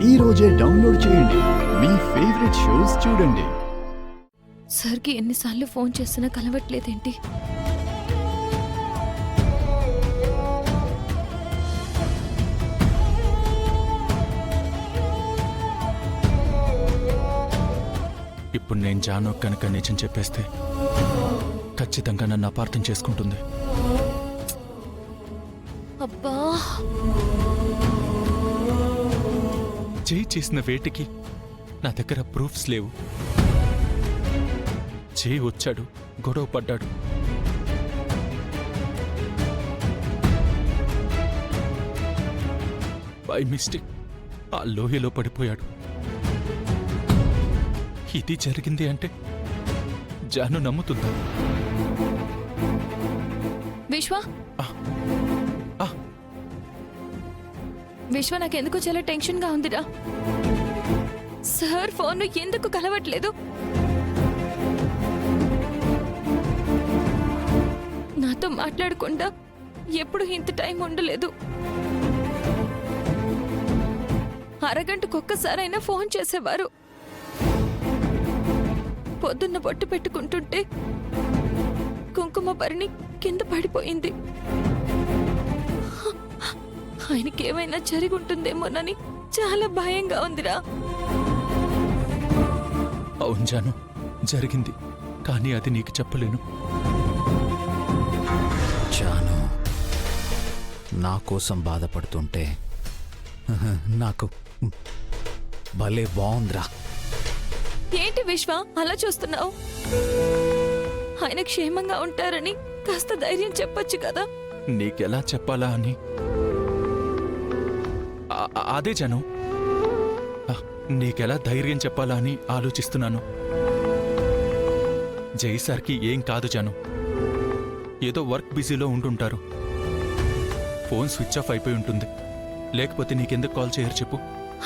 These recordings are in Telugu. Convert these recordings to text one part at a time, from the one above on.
ఈ రోజే డౌన్లోడ్ చేయండి. మీ ఫేవరెట్ షోస్ చూడండి. సార్కి ఎన్నిసార్లు ఫోన్ చేసినా కలవట్లేదేంటి? ఇప్పుడు నేను జాను కనుక నిజం చెప్పేస్తే ఖచ్చితంగా నన్ను అపార్థం చేసుకుంటుంది. అబ్బా, జై చేసిన వేటికి నా దగ్గర ప్రూఫ్స్ లేవు. జై వచ్చాడు, గొడవ పడ్డాడు. బై మిస్టేక్ ఆ లోయలో పడిపోయాడు. ఇది జరిగింది అంటే జాను నమ్ముతుందా? విశ్వ విశ్వ, నాకెందుకు చాలా టెన్షన్ గా ఉందిరా. సార్ ఫోన్ ఎందుకు కలవట్లేదు? నాతో మాట్లాడకుండా ఎప్పుడు ఇంత టైం ఉండలేదు. అరగంటకొక్కసారైనా ఫోన్ చేసేవారు. పొద్దున్న బొట్టు పెట్టుకుంటుంటే కుంకుమ భరణి కింద పడిపోయింది. ఆయనకేమైనా జరిగి ఉంటుందేమోనని చాలా భయంగా ఉందిరా. అవును జాను, జరిగింది. కానీ అది నీకు చెప్పలేను. జాను నా కోసం బాధపడుతుంటే నాకు భలే బాగుందిరా. ఏంటి విశ్వ అలా చూస్తున్నావు? ఆయన క్షేమంగా ఉంటారని కాస్త ధైర్యం చెప్పొచ్చు కదా. నీకెలా చెప్పాలా అని. అదే జాను, నీకెలా ధైర్యం చెప్పాలా అని ఆలోచిస్తున్నాను. జై సార్కి ఏం కాదు జాను, ఏదో వర్క్ బిజీలో ఉంటుంటారు. ఫోన్ స్విచ్ ఆఫ్ అయిపోయి ఉంటుంది. లేకపోతే నీకెందుకు కాల్ చేయరు చెప్పు?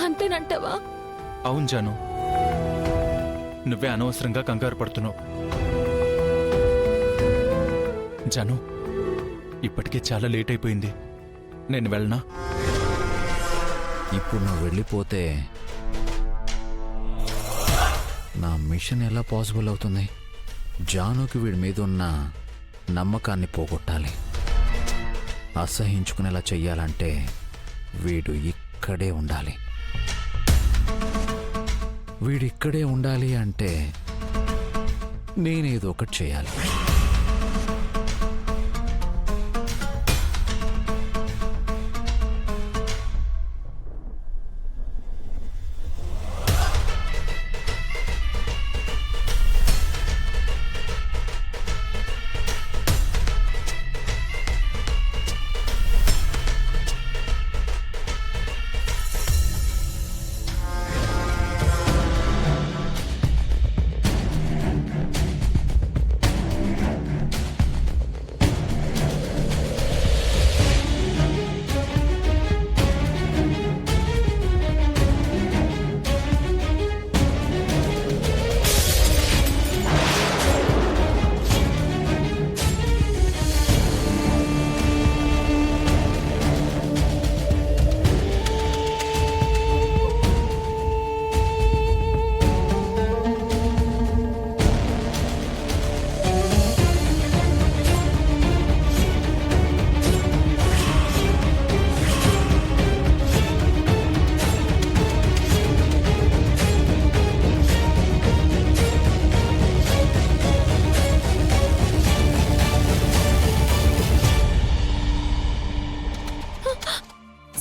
అంతేనంటావా? అవును జాను, నువ్వే అనవసరంగా కంగారు పడుతున్నావు. జాను, ఇప్పటికే చాలా లేట్ అయిపోయింది. నేను వెళ్ళనా? ఇప్పుడు నువ్వు వెళ్ళిపోతే నా మిషన్ ఎలా పాసిబుల్ అవుతుంది? జానుకి వీడి మీద ఉన్న నమ్మకాన్ని పోగొట్టాలి. అసహించుకునేలా చెయ్యాలంటే వీడు ఇక్కడే ఉండాలి. వీడిక్కడే ఉండాలి అంటే నేనేదో ఒకటి చేయాలి.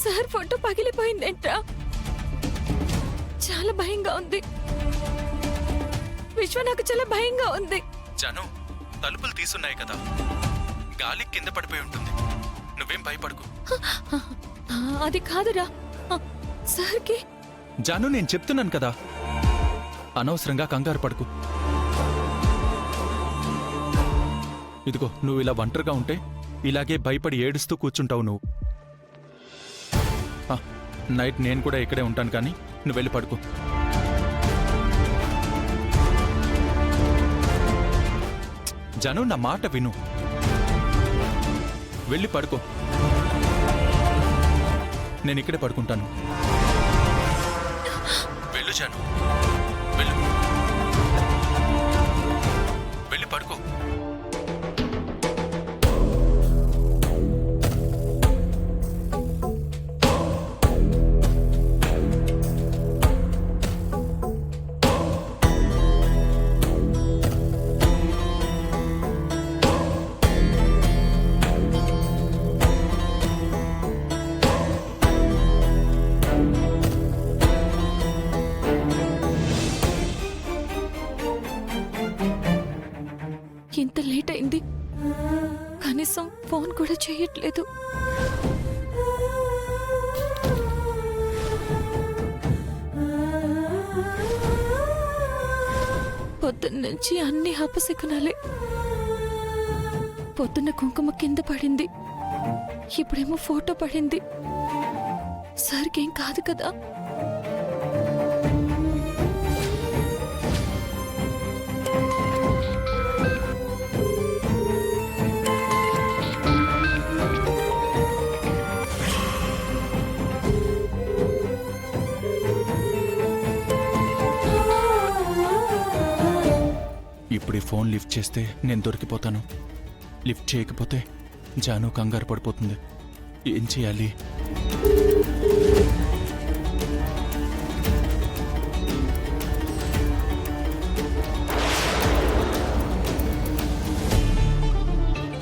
సార్ ఫోటో పగిలిపోయిందేంట్రా? చాలా భయంగా ఉంది విశ్వ, నాకు చాలా భయంగా ఉంది. జాను, తలుపులు తీసున్నాయి కదా, గాలి కింద పడిపోయి ఉంటుంది. నువ్వేం భయపడకు. అది కాదురా సార్కి. జాను, నేను చెప్తున్నాను కదా, అనవసరంగా కంగారు పడకు. ఇదిగో, నువ్వు ఇలా ఒంటరిగా ఉంటే ఇలాగే భయపడి ఏడుస్తూ కూర్చుంటావు నువ్వు. నైట్ నేను కూడా ఇక్కడే ఉంటాను, కానీ నువ్వు వెళ్ళి పడుకో. జాను, నా మాట విను. వెళ్ళి పడుకో. నేను ఇక్కడే పడుకుంటాను. వెళ్ళు జాను, వెళ్ళు, వెళ్ళి పడుకో. ఇంత లేట్ అయింది, కనీసం ఫోన్ కూడా చేయట్లేదు. పొద్దున్నుంచి అన్ని అపశకునాలే. పొద్దున్న కుంకుమ కింద పడింది, ఇప్పుడేమో ఫోటో పడింది. సరికేం కాదు కదా? ఇప్పుడు ఈ ఫోన్ లిఫ్ట్ చేస్తే నేను దొరికిపోతాను. లిఫ్ట్ చేయకపోతే జాను కంగారు పడిపోతుంది. ఏం చేయాలి?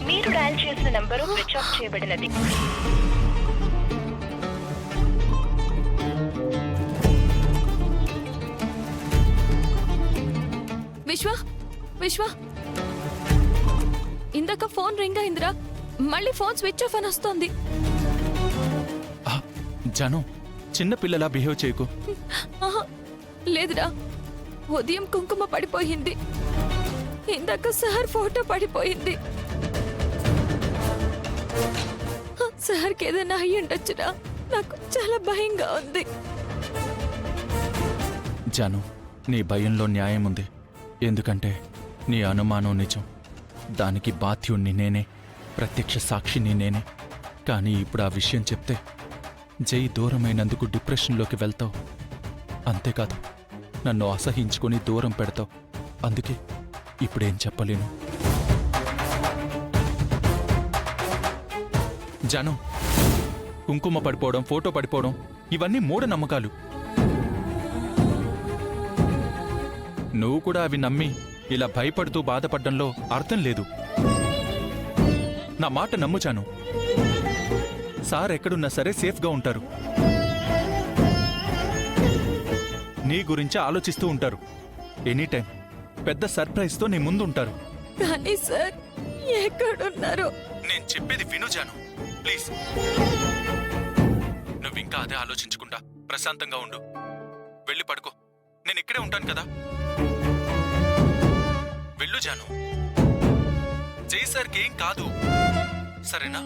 మీరు డయల్ చేసిన నంబరు స్విచ్ ఆఫ్ చేయబడినది. విశ్వ, విశ్వ, ఇందాక ఫోన్ రింగ్ అయిందిరా, మళ్ళీ ఫోన్ స్విచ్ ఆఫ్ అని వస్తోంది. ఆ, జాను, చిన్న పిల్లలా బిహేవ్ చేయకు. ఆహా, లేదురా, ఉదయం కుంకుమ పడిపోయింది, ఇందాక సార్ ఫోటో పడిపోయింది. సార్కి ఏదైనా అయ్యి ఉండొచ్చురా, నాకు చాలా భయంగా ఉంది. జాను, నీ భయంలో న్యాయం ఉంది. ఎందుకంటే నీ అనుమానం నిజం. దానికి బాధ్యుణ్ణి నేనే, ప్రత్యక్ష సాక్షిని నేనే. కానీ ఇప్పుడు ఆ విషయం చెప్తే జై దూరమైనందుకు డిప్రెషన్లోకి వెళ్తావు. అంతేకాదు, నన్ను అసహించుకొని దూరం పెడతావు. అందుకే ఇప్పుడేం చెప్పలేను. జాను, కుంకుమ పడిపోవడం, ఫోటో పడిపోవడం ఇవన్నీ మూఢనమ్మకాలు. నువ్వు కూడా అవి నమ్మి ఇలా భయపడుతూ బాధపడ్డంలో అర్థం లేదు. నా మాట నమ్ము జాను. సార్ ఎక్కడున్నా సరే సేఫ్గా ఉంటారు. నీ గురించి ఆలోచిస్తూ ఉంటారు. ఎనీటైం పెద్ద సర్ప్రైజ్తో నీ ముందు ఉంటారు. కానీ సార్ ఎక్కడున్నారు? నేను చెప్పేది విను జాను, ప్లీజ్. నువ్వింకా అదే ఆలోచించకుండా ప్రశాంతంగా ఉండు. వెళ్ళి పడుకో. నేను ఇక్కడే ఉంటాను కదా. వెళ్ళు జాను. జై సార్కి ఏం కాదు, సరేనా?